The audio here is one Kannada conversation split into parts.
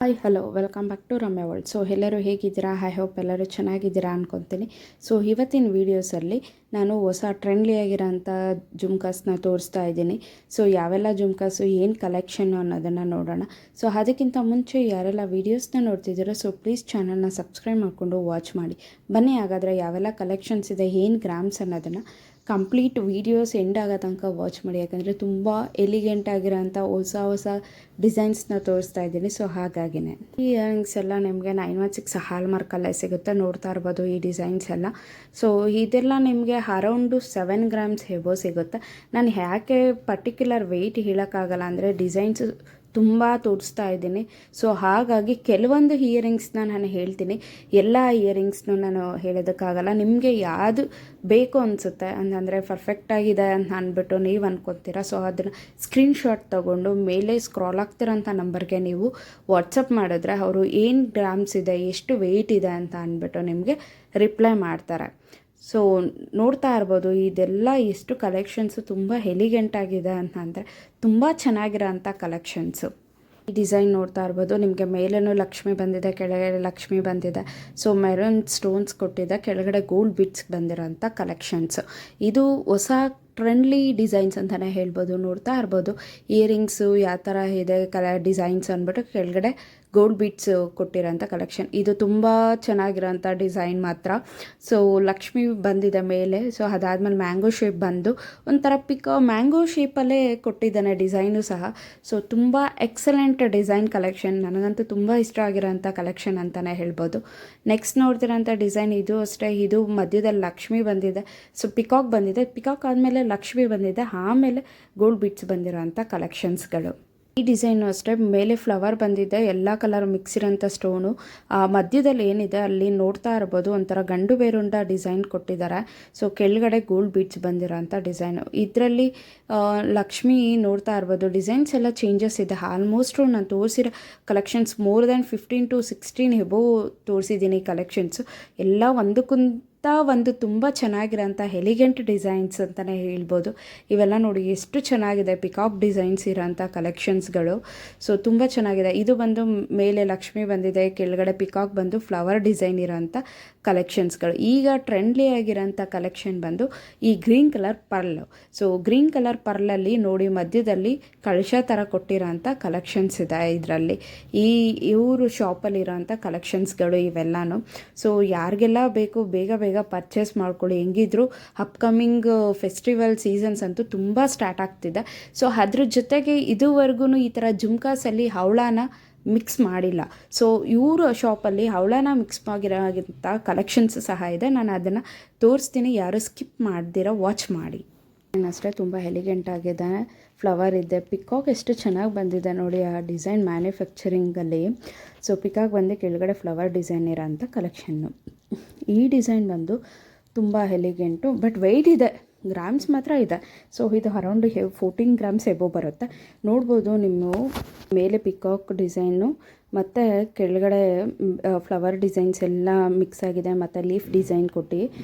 Hi hello welcome back to Ramya world. So ಎಲ್ಲರೂ ಹೇಗಿದ್ದೀರಾ? ಐ ಹೋಪ್ ಎಲ್ಲರೂ ಚೆನ್ನಾಗಿದ್ದೀರಾ ಅಂದ್ಕೊತೀನಿ. ಸೊ ಇವತ್ತಿನ ವೀಡಿಯೋಸಲ್ಲಿ ನಾನು ಹೊಸ ಟ್ರೆಂಡ್ಲಿ ಆಗಿರೋಂಥ ಜುಮ್ಕಾಸ್ನ ತೋರಿಸ್ತಾ ಇದ್ದೀನಿ. ಸೊ ಯಾವೆಲ್ಲ ಜುಮ್ಕಾಸು ಏನು ಕಲೆಕ್ಷನ್ನು ಅನ್ನೋದನ್ನು ನೋಡೋಣ. ಸೊ ಅದಕ್ಕಿಂತ ಮುಂಚೆ ಯಾರೆಲ್ಲ ವೀಡಿಯೋಸ್ನ ನೋಡ್ತಿದ್ದೀರೋ ಸೊ ಪ್ಲೀಸ್ ಚಾನಲ್ನ ಸಬ್ಸ್ಕ್ರೈಬ್ ಮಾಡಿಕೊಂಡು ವಾಚ್ ಮಾಡಿ. ಬನ್ನಿ ಹಾಗಾದರೆ ಯಾವೆಲ್ಲ ಕಲೆಕ್ಷನ್ಸ್ ಇದೆ, ಏನು ಗ್ರಾಮ್ಸ್ ಅನ್ನೋದನ್ನು ಕಂಪ್ಲೀಟ್ ವೀಡಿಯೋಸ್ ಎಂಡ್ ಆಗೋ ತನಕ ವಾಚ್ ಮಾಡಿ. ಯಾಕಂದರೆ ತುಂಬ ಎಲಿಗೆಂಟ್ ಆಗಿರೋಂಥ ಹೊಸ ಡಿಸೈನ್ಸ್ನ ತೋರಿಸ್ತಾ ಇದ್ದೀನಿ. ಸೊ ಹಾಗಾಗಿನೇ ಈ ಇಯರಿಂಗ್ಸ್ ಎಲ್ಲ ನಿಮಗೆ 916 ಹಾಲ್ ಮಾರ್ಕಲ್ಲೇ ಸಿಗುತ್ತೆ. ನೋಡ್ತಾ ಇರ್ಬೋದು ಈ ಡಿಸೈನ್ಸ್ ಎಲ್ಲ. ಸೊ ಇದೆಲ್ಲ ನಿಮಗೆ ಅರೌಂಡು 7 ಗ್ರಾಮ್ಸ್ ಹೆಬೋ ಸಿಗುತ್ತೆ. ನಾನು ಯಾಕೆ ಪರ್ಟಿಕ್ಯುಲರ್ ವೆಯ್ಟ್ ಹೇಳೋಕ್ಕಾಗಲ್ಲ ಅಂದರೆ ಡಿಸೈನ್ಸ್ ತುಂಬ ತೋರಿಸ್ತಾ ಇದ್ದೀನಿ. ಸೊ ಹಾಗಾಗಿ ಕೆಲವೊಂದು ಇಯರಿಂಗ್ಸ್ನ ನಾನು ಹೇಳ್ತೀನಿ, ಎಲ್ಲ ಇಯರಿಂಗ್ಸ್ನು ನಾನು ಹೇಳೋದಕ್ಕಾಗಲ್ಲ. ನಿಮಗೆ ಯಾವುದು ಬೇಕು ಅನಿಸುತ್ತೆ ಅಂತಂದರೆ ಪರ್ಫೆಕ್ಟಾಗಿದೆ ಅಂತ ಅಂದ್ಬಿಟ್ಟು ನೀವು ಅನ್ಕೊತೀರಾ. ಸೊ ಅದನ್ನು ಸ್ಕ್ರೀನ್ಶಾಟ್ ತೊಗೊಂಡು ಮೇಲೆ ಸ್ಕ್ರಾಲ್ ಆಗ್ತಿರೋಂಥ ನಂಬರ್ಗೆ ನೀವು ವಾಟ್ಸಪ್ ಮಾಡಿದ್ರೆ ಅವರು ಏನು ಗ್ರಾಮ್ಸ್ ಇದೆ, ಎಷ್ಟು ವೆಯ್ಟ್ ಇದೆ ಅಂತ ಅಂದ್ಬಿಟ್ಟು ನಿಮಗೆ ರಿಪ್ಲೈ ಮಾಡ್ತಾರೆ. ಸೊ ನೋಡ್ತಾ ಇರ್ಬೋದು ಇದೆಲ್ಲ ಎಷ್ಟು ಕಲೆಕ್ಷನ್ಸು ತುಂಬ ಎಲಿಗೆಂಟ್ ಆಗಿದೆ ಅಂತಂದರೆ ತುಂಬ ಚೆನ್ನಾಗಿರೋ ಅಂಥ ಕಲೆಕ್ಷನ್ಸು. ಈ ಡಿಸೈನ್ ನೋಡ್ತಾ ಇರ್ಬೋದು, ನಿಮಗೆ ಮೇಲೇನೂ ಲಕ್ಷ್ಮಿ ಬಂದಿದೆ, ಕೆಳಗಡೆ ಲಕ್ಷ್ಮಿ ಬಂದಿದೆ. ಸೊ ಮೆರೂನ್ ಸ್ಟೋನ್ಸ್ ಕೊಟ್ಟಿದೆ, ಕೆಳಗಡೆ ಗೋಲ್ಡ್ ಬಿಟ್ಸ್ ಬಂದಿರೋಂಥ ಕಲೆಕ್ಷನ್ಸು. ಇದು ಹೊಸ ಟ್ರೆಂಡ್ಲಿ ಡಿಸೈನ್ಸ್ ಅಂತಲೇ ಹೇಳ್ಬೋದು. ನೋಡ್ತಾ ಇರ್ಬೋದು ಇಯರಿಂಗ್ಸು ಯಾವ ಥರ ಇದೆ ಡಿಸೈನ್ಸ್ ಅಂದ್ಬಿಟ್ಟು ಕೆಳಗಡೆ ಗೋಲ್ಡ್ ಬೀಟ್ಸ್ ಕೊಟ್ಟಿರೋಂಥ ಕಲೆಕ್ಷನ್. ಇದು ತುಂಬ ಚೆನ್ನಾಗಿರೋಂಥ ಡಿಸೈನ್ ಮಾತ್ರ. ಸೊ ಲಕ್ಷ್ಮಿ ಬಂದಿದೆ ಮೇಲೆ. ಸೊ ಅದಾದಮೇಲೆ ಮ್ಯಾಂಗೋ ಶೇಪ್ ಬಂದು ಒಂಥರ ಮ್ಯಾಂಗೋ ಶೇಪಲ್ಲೇ ಕೊಟ್ಟಿದ್ದಾನೆ ಡಿಸೈನು ಸಹ. ಸೊ ತುಂಬ ಎಕ್ಸಲೆಂಟ್ ಡಿಸೈನ್ ಕಲೆಕ್ಷನ್. ನನಗಂತೂ ತುಂಬ ಇಷ್ಟ ಆಗಿರೋಂಥ ಕಲೆಕ್ಷನ್ ಅಂತಲೇ ಹೇಳ್ಬೋದು. ನೆಕ್ಸ್ಟ್ ನೋಡ್ತಿರೋಂಥ ಡಿಸೈನ್ ಇದು ಅಷ್ಟೇ. ಇದು ಮಧ್ಯದಲ್ಲಿ ಲಕ್ಷ್ಮಿ ಬಂದಿದೆ, ಸೊ ಪಿಕಾಕ್ ಬಂದಿದೆ, ಪಿಕಾಕ್ ಆದಮೇಲೆ ಲಕ್ಷ್ಮಿ ಬಂದಿದೆ, ಆಮೇಲೆ ಗೋಲ್ಡ್ ಬೀಟ್ಸ್ ಬಂದಿರೋಂಥ ಕಲೆಕ್ಷನ್ಸ್ಗಳು. ಈ ಡಿಸೈನು ಅಷ್ಟೇ, ಮೇಲೆ ಫ್ಲವರ್ ಬಂದಿದೆ, ಎಲ್ಲ ಕಲರ್ ಮಿಕ್ಸ್ ಇರೋಂಥ ಸ್ಟೋನು. ಮಧ್ಯದಲ್ಲಿ ಏನಿದೆ ಅಲ್ಲಿ ನೋಡ್ತಾ ಇರ್ಬೋದು ಒಂಥರ ಗಂಡು ಬೇರುಂಡ ಡಿಸೈನ್ ಕೊಟ್ಟಿದ್ದಾರೆ. ಸೊ ಕೆಳಗಡೆ ಗೋಲ್ಡ್ ಬೀಟ್ಸ್ ಬಂದಿರೋಂಥ ಡಿಸೈನು. ಇದರಲ್ಲಿ ಲಕ್ಷ್ಮಿ ನೋಡ್ತಾ ಇರ್ಬೋದು ಡಿಸೈನ್ಸ್ ಎಲ್ಲ ಚೇಂಜಸ್ ಇದೆ. ಆಲ್ಮೋಸ್ಟು ನಾನು ತೋರಿಸಿರೋ ಕಲೆಕ್ಷನ್ಸ್ ಮೋರ್ ದ್ಯಾನ್ 15 to 16 ಎಬೋ ತೋರಿಸಿದ್ದೀನಿ ಕಲೆಕ್ಷನ್ಸು. ಎಲ್ಲ ಒಂದು ತುಂಬ ಚೆನ್ನಾಗಿರೋಂಥ ಎಲಿಗೆಂಟ್ ಡಿಸೈನ್ಸ್ ಅಂತಲೇ ಹೇಳ್ಬೋದು. ಇವೆಲ್ಲ ನೋಡಿ ಎಷ್ಟು ಚೆನ್ನಾಗಿದೆ, ಪಿಕಾಕ್ ಡಿಸೈನ್ಸ್ ಇರೋಂಥ ಕಲೆಕ್ಷನ್ಸ್ಗಳು. ಸೊ ತುಂಬ ಚೆನ್ನಾಗಿದೆ. ಇದು ಬಂದು ಮೇಲೆ ಲಕ್ಷ್ಮಿ ಬಂದಿದೆ, ಕೆಳಗಡೆ ಪಿಕಾಕ್ ಬಂದು ಫ್ಲವರ್ ಡಿಸೈನ್ ಇರೋಂಥ ಕಲೆಕ್ಷನ್ಸ್ಗಳು. ಈಗ ಟ್ರೆಂಡ್ಲಿ ಆಗಿರೋಂಥ ಕಲೆಕ್ಷನ್ ಬಂದು ಈ green colour pearl. So green colour ಪರ್ಲಲ್ಲಿ ನೋಡಿ ಮಧ್ಯದಲ್ಲಿ ಕಳಶ ಥರ ಕೊಟ್ಟಿರೋಂಥ ಕಲೆಕ್ಷನ್ಸ್ ಇದೆ ಇದರಲ್ಲಿ. ಇವರು ಶಾಪಲ್ಲಿರೋಂಥ ಕಲೆಕ್ಷನ್ಸ್ಗಳು ಇವೆಲ್ಲನೂ. ಸೊ ಯಾರಿಗೆಲ್ಲ ಬೇಕು ಬೇಗ ಪರ್ಚೇಸ್ ಮಾಡ್ಕೊಳ್ಳಿ. ಹೆಂಗಿದ್ರು ಅಪ್ಕಮಿಂಗ್ ಫೆಸ್ಟಿವಲ್ ಸೀಸನ್ಸ್ ಅಂತೂ ತುಂಬ ಸ್ಟಾರ್ಟ್ ಆಗ್ತಿದೆ. ಸೊ ಅದ್ರ ಜೊತೆಗೆ ಇದುವರೆಗೂ ಈ ಥರ ಜುಮ್ಕಾಸಲ್ಲಿ ಹವಳಾನ ಮಿಕ್ಸ್ ಮಾಡಿಲ್ಲ. ಸೊ ಇವರು ಶಾಪಲ್ಲಿ ಹವಳಾನ ಮಿಕ್ಸ್ ಆಗಿರೋಂಥ ಕಲೆಕ್ಷನ್ಸ್ ಸಹ ಇದೆ. ನಾನು ಅದನ್ನು ತೋರಿಸ್ತೀನಿ, ಯಾರು ಸ್ಕಿಪ್ ಮಾಡ್ದಿರೋ ವಾಚ್ ಮಾಡಿ. ಅಷ್ಟೇ ತುಂಬ ಎಲಿಗೆಂಟ್ ಆಗಿದೆ, ಫ್ಲವರ್ ಇದೆ, ಪಿಕಾಕ್ ಎಷ್ಟು ಚೆನ್ನಾಗಿ ಬಂದಿದೆ ನೋಡಿ ಆ ಡಿಸೈನ್ ಮ್ಯಾನುಫ್ಯಾಕ್ಚರಿಂಗಲ್ಲಿ. ಸೊ ಪಿಕಾಕ್ ಬಂದು ಕೆಳಗಡೆ ಫ್ಲವರ್ ಡಿಸೈನ್ ಇರೋಂಥ ಕಲೆಕ್ಷನ್ನು. ಈ ಡಿಸೈನ್ ಬಂದು ತುಂಬ ಎಲಿಗೆಂಟು, ಬಟ್ ವೆಯ್ಟ್ ಇದೆ, ಗ್ರಾಮ್ಸ್ ಮಾತ್ರ ಇದೆ. ಸೊ ಇದು ಅರೌಂಡ್ 14 ಗ್ರಾಮ್ಸ್ ಎಬೋ ಬರುತ್ತೆ. ನೋಡ್ಬೋದು ನಿಮ್ಮ ಮೇಲೆ ಪಿಕಾಕ್ ಡಿಸೈನು ಮತ್ತು ಕೆಳಗಡೆ ಫ್ಲವರ್ ಡಿಸೈನ್ಸ್ ಎಲ್ಲ ಮಿಕ್ಸ್ ಆಗಿದೆ, ಮತ್ತು ಲೀಫ್ ಡಿಸೈನ್ ಕೊಟ್ಟು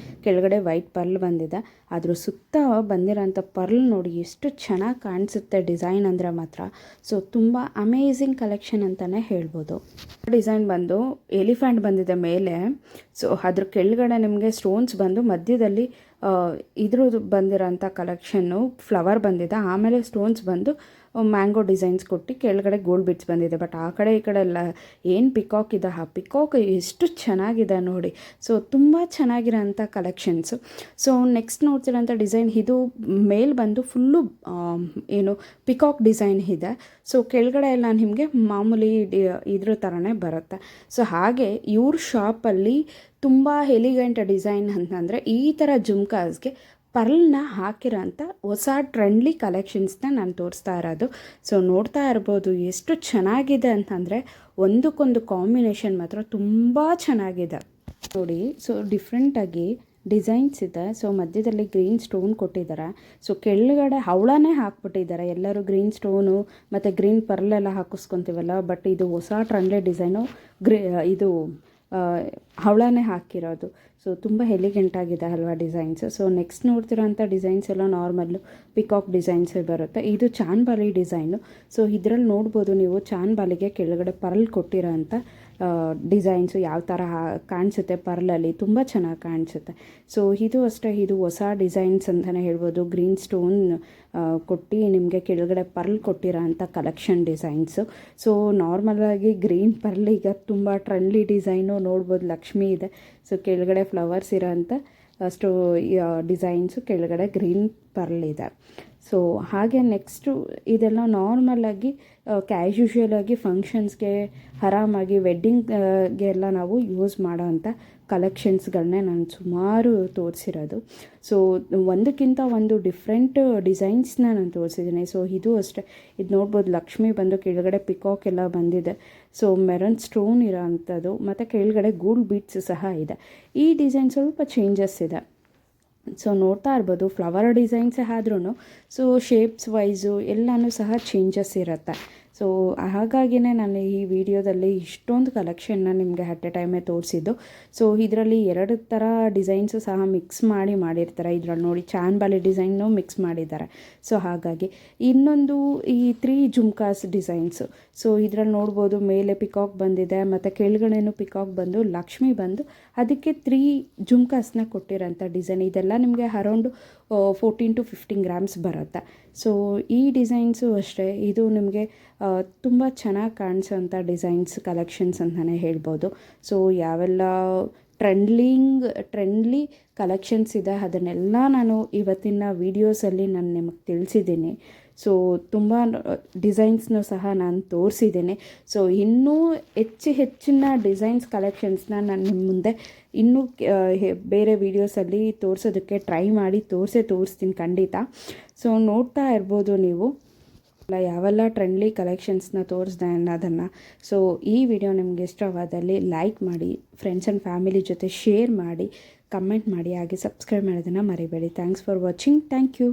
ಕೆಳಗಡೆ ವೈಟ್ ಪರ್ಲ್ ಬಂದಿದೆ. ಅದ್ರ ಸುತ್ತ ಬಂದಿರೋಂಥ ಪರ್ಲ್ ನೋಡಿ ಎಷ್ಟು ಚೆನ್ನಾಗಿ ಕಾಣಿಸುತ್ತೆ ಡಿಸೈನ್ ಅಂದರೆ ಮಾತ್ರ. ಸೊ ತುಂಬ ಅಮೇಝಿಂಗ್ ಕಲೆಕ್ಷನ್ ಅಂತಲೇ ಹೇಳ್ಬೋದು. ಡಿಸೈನ್ ಬಂದು ಎಲಿಫೆಂಟ್ ಬಂದಿದೆ ಮೇಲೆ. ಸೊ ಅದ್ರ ಕೆಳಗಡೆ ನಿಮಗೆ ಸ್ಟೋನ್ಸ್ ಬಂದು ಮಧ್ಯದಲ್ಲಿ ಇದ್ರದ್ದು ಬಂದಿರೋಂಥ ಕಲೆಕ್ಷನ್ನು ಫ್ಲವರ್ ಬಂದಿದೆ, ಆಮೇಲೆ ಸ್ಟೋನ್ಸ್ ಬಂದು ಮ್ಯಾಂಗೋ ಡಿಸೈನ್ಸ್ ಕೊಟ್ಟು ಕೆಳಗಡೆ ಗೋಲ್ಡ್ ಬಿಟ್ಸ್ ಬಂದಿದೆ. ಬಟ್ ಆ ಕಡೆ ಈ ಕಡೆ ಎಲ್ಲ ಏನು ಪಿಕಾಕ್ ಇದೆ, ಆ ಪಿಕಾಕ್ ಎಷ್ಟು ಚೆನ್ನಾಗಿದೆ ನೋಡಿ. ಸೊ ತುಂಬ ಚೆನ್ನಾಗಿರೋಂಥ ಕಲೆಕ್ಷನ್ಸು. ಸೊ ನೆಕ್ಸ್ಟ್ ನೋಡ್ತಿರೋಂಥ ಡಿಸೈನ್ ಇದು ಮೇಲ್ ಬಂದು ಫುಲ್ಲು ಏನು ಪಿಕಾಕ್ ಡಿಸೈನ್ ಇದೆ. ಸೊ ಕೆಳಗಡೆ ಎಲ್ಲ ನಿಮಗೆ ಮಾಮೂಲಿ ಇದ್ರ ಥರನೇ ಬರುತ್ತೆ. ಸೊ ಹಾಗೆ ಇವ್ರ ಶಾಪಲ್ಲಿ ತುಂಬ ಎಲಿಗೆಂಟ್ ಡಿಸೈನ್ ಅಂತಂದರೆ ಈ ಥರ ಜುಮ್ಕಾಸ್ಗೆ ಪರ್ಲ್ನ ಹಾಕಿರೋಂಥ ಹೊಸ ಟ್ರೆಂಡ್ಲಿ ಕಲೆಕ್ಷನ್ಸ್ನ ನಾನು ತೋರಿಸ್ತಾ ಇರೋದು. ಸೊ ನೋಡ್ತಾ ಇರ್ಬೋದು ಎಷ್ಟು ಚೆನ್ನಾಗಿದೆ ಅಂತಂದರೆ ಒಂದಕ್ಕೊಂದು ಕಾಂಬಿನೇಷನ್ ಮಾತ್ರ ತುಂಬ ಚೆನ್ನಾಗಿದೆ ನೋಡಿ. ಸೊ ಡಿಫ್ರೆಂಟಾಗಿ ಡಿಸೈನ್ಸ್ ಇದೆ. ಸೊ ಮಧ್ಯದಲ್ಲಿ ಗ್ರೀನ್ ಸ್ಟೋನ್ ಕೊಟ್ಟಿದ್ದಾರೆ. ಸೊ ಕೆಳಗಡೆ ಹವಳಾನೇ ಹಾಕ್ಬಿಟ್ಟಿದ್ದಾರೆ. ಎಲ್ಲರೂ ಗ್ರೀನ್ ಸ್ಟೋನು ಮತ್ತು ಗ್ರೀನ್ ಪರ್ಲೆಲ್ಲ ಹಾಕಿಸ್ಕೊತೀವಲ್ಲ, ಬಟ್ ಇದು ಹೊಸ ಟ್ರೆಂಡ್ಲಿ ಡಿಸೈನು. ಇದು ಹವಳನೇ ಹಾಕಿರೋದು. ಸೊ ತುಂಬ ಎಲಿಗೆಂಟಾಗಿದೆ ಅಲ್ವಾ ಡಿಸೈನ್ಸ್. ಸೊ ನೆಕ್ಸ್ಟ್ ನೋಡ್ತಿರೋಂಥ ಡಿಸೈನ್ಸ್ ಎಲ್ಲ ನಾರ್ಮಲ್ಲು ಪಿಕಾಕ್ ಡಿಸೈನ್ಸೇ ಬರುತ್ತೆ. ಇದು ಚಾನ್ಬಾಲಿ ಡಿಸೈನು. ಸೊ ಇದರಲ್ಲಿ ನೋಡ್ಬೋದು ನೀವು ಚಾನ್ಬಾಲಿಗೆ ಕೆಳಗಡೆ ಪರ್ಲ್ ಕೊಟ್ಟಿರೋ ಅಂಥ ಡಿಸೈನ್ಸು ಯಾವ ಥರ ಕಾಣಿಸುತ್ತೆ ಪರ್ಲಲ್ಲಿ, ತುಂಬ ಚೆನ್ನಾಗಿ ಕಾಣಿಸುತ್ತೆ. ಸೊ ಇದು ಅಷ್ಟೇ, ಇದು ಹೊಸ ಡಿಸೈನ್ಸ್ ಅಂತಲೇ ಹೇಳ್ಬೋದು. ಗ್ರೀನ್ ಸ್ಟೋನ್ ಕೊಟ್ಟು ನಿಮಗೆ ಕೆಳಗಡೆ ಪರ್ಲ್ ಕೊಟ್ಟಿರೋ ಅಂಥ ಕಲೆಕ್ಷನ್ ಡಿಸೈನ್ಸು. ಸೊ ನಾರ್ಮಲಾಗಿ ಗ್ರೀನ್ ಪರ್ಲ್ ಈಗ ತುಂಬ ಟ್ರೆಂಡ್ಲಿ ಡಿಸೈನು ನೋಡ್ಬೋದು. ಲಕ್ಷ್ಮಿ ಇದೆ, ಸೊ ಕೆಳಗಡೆ ಫ್ಲವರ್ಸ್ ಇರೋ ಅಂಥ ಡಿಸೈನ್ಸು, ಕೆಳಗಡೆ ಗ್ರೀನ್ ಪರ್ಲ್ ಇದೆ. ಸೊ ಹಾಗೆ ನೆಕ್ಸ್ಟು ಇದೆಲ್ಲ ನಾರ್ಮಲಾಗಿ ಕ್ಯಾಶುಷಿಯಲಾಗಿ ಫಂಕ್ಷನ್ಸ್ಗೆ ಆರಾಮಾಗಿ ವೆಡ್ಡಿಂಗ್ಗೆ ಎಲ್ಲ ನಾವು ಯೂಸ್ ಮಾಡೋ ಅಂಥ ಕಲೆಕ್ಷನ್ಸ್ಗಳನ್ನೇ ನಾನು ಸುಮಾರು ತೋರಿಸಿರೋದು. ಸೊ ಒಂದಕ್ಕಿಂತ ಒಂದು ಡಿಫ್ರೆಂಟ್ ಡಿಸೈನ್ಸ್ನ ನಾನು ತೋರಿಸಿದ್ದೀನಿ. ಸೊ ಇದು ಅಷ್ಟೇ, ಇದು ನೋಡ್ಬೋದು ಲಕ್ಷ್ಮಿ ಬಂದು ಕೆಳಗಡೆ ಪಿಕಾಕ್ ಎಲ್ಲ ಬಂದಿದೆ. ಸೊ ಮೆರನ್ ಸ್ಟೋನ್ ಇರೋ ಅಂಥದ್ದು, ಮತ್ತು ಕೆಳಗಡೆ ಗೋಲ್ಡ್ ಬೀಡ್ಸ್ ಸಹ ಇದೆ. ಈ ಡಿಸೈನ್ ಸ್ವಲ್ಪ ಚೇಂಜಸ್ ಇದೆ. ಸೊ ನೋಡ್ತಾ ಇರ್ಬೋದು, ಫ್ಲವರ್ ಡಿಸೈನ್ಸೇ ಆದ್ರೂ ಸೊ ಶೇಪ್ಸ್ ವೈಸು ಎಲ್ಲನೂ ಸಹ ಚೇಂಜಸ್ ಇರುತ್ತೆ. ಸೊ ಹಾಗಾಗಿನೇ ನಾನು ಈ ವಿಡಿಯೋದಲ್ಲಿ ಇಷ್ಟೊಂದು ಕಲೆಕ್ಷನ್ನ ನಿಮಗೆ ಅಟ್ ಎ ಟೈಮೇ ತೋರಿಸಿದ್ದು. ಸೊ ಇದರಲ್ಲಿ 2 ಥರ ಡಿಸೈನ್ಸು ಸಹ ಮಿಕ್ಸ್ ಮಾಡಿರ್ತಾರೆ. ಇದರಲ್ಲಿ ನೋಡಿ ಚಾನ್ಬಾಲಿ ಡಿಸೈನ್ನು ಮಿಕ್ಸ್ ಮಾಡಿದ್ದಾರೆ. ಸೊ ಹಾಗಾಗಿ ಇನ್ನೊಂದು ಈ 3 ಜುಮ್ಕಾಸ್ ಡಿಸೈನ್ಸು. ಸೊ ಇದರಲ್ಲಿ ನೋಡ್ಬೋದು ಮೇಲೆ ಪಿಕಾಕ್ ಬಂದಿದೆ, ಮತ್ತು ಕೆಳಗಡೆನೂ ಪಿಕಾಕ್ ಬಂದು ಲಕ್ಷ್ಮಿ ಬಂದು ಅದಕ್ಕೆ 3 ಜುಮ್ಕಾಸ್ನ ಕೊಟ್ಟಿರೋಂಥ ಡಿಸೈನ್. ಇದೆಲ್ಲ ನಿಮಗೆ ಅರೌಂಡು 14 to 15 ಗ್ರಾಮ್ಸ್ ಬರುತ್ತೆ. ಸೊ ಈ ಡಿಸೈನ್ಸು ಅಷ್ಟೇ, ಇದು ನಿಮಗೆ ತುಂಬ ಚೆನ್ನಾಗಿ ಕಾಣಿಸೋಂಥ ಡಿಸೈನ್ಸ್ ಕಲೆಕ್ಷನ್ಸ್ ಅಂತಲೇ ಹೇಳ್ಬೋದು. ಸೊ ಯಾವೆಲ್ಲ ಟ್ರೆಂಡ್ಲಿ ಕಲೆಕ್ಷನ್ಸ್ ಇದೆ ಅದನ್ನೆಲ್ಲ ನಾನು ಇವತ್ತಿನ ವೀಡಿಯೋಸಲ್ಲಿ ನಾನು ನಿಮಗೆ ತಿಳಿಸಿದ್ದೀನಿ. ಸೊ ತುಂಬ ಡಿಸೈನ್ಸ್ನೂ ಸಹ ನಾನು ತೋರಿಸಿದ್ದೀನಿ. ಸೊ ಇನ್ನೂ ಹೆಚ್ಚಿನ ಡಿಸೈನ್ಸ್ ಕಲೆಕ್ಷನ್ಸ್ನ ನಾನು ನಿಮ್ಮ ಮುಂದೆ ಇನ್ನೂ ಬೇರೆ ವೀಡಿಯೋಸಲ್ಲಿ ತೋರಿಸೋದಕ್ಕೆ ಟ್ರೈ ಮಾಡಿ ತೋರಿಸ್ತೀನಿ ಖಂಡಿತ. ಸೊ ನೋಡ್ತಾ ಇರ್ಬೋದು ನೀವು ಯಾವೆಲ್ಲ ಟ್ರೆಂಡ್ಲಿ ಕಲೆಕ್ಷನ್ಸ್ನ ತೋರಿಸ್ದೆ ಅನ್ನೋದನ್ನು. ಸೊ ಈ ವಿಡಿಯೋ ನಿಮಗೆ ಇಷ್ಟವಾದಲ್ಲಿ ಲೈಕ್ ಮಾಡಿ, ಫ್ರೆಂಡ್ಸ್ ಆ್ಯಂಡ್ ಫ್ಯಾಮಿಲಿ ಜೊತೆ ಶೇರ್ ಮಾಡಿ, ಕಮೆಂಟ್ ಮಾಡಿ, ಹಾಗೆ ಸಬ್ಸ್ಕ್ರೈಬ್ ಮಾಡೋದನ್ನು ಮರಿಬೇಡಿ. Thanks for watching. Thank you.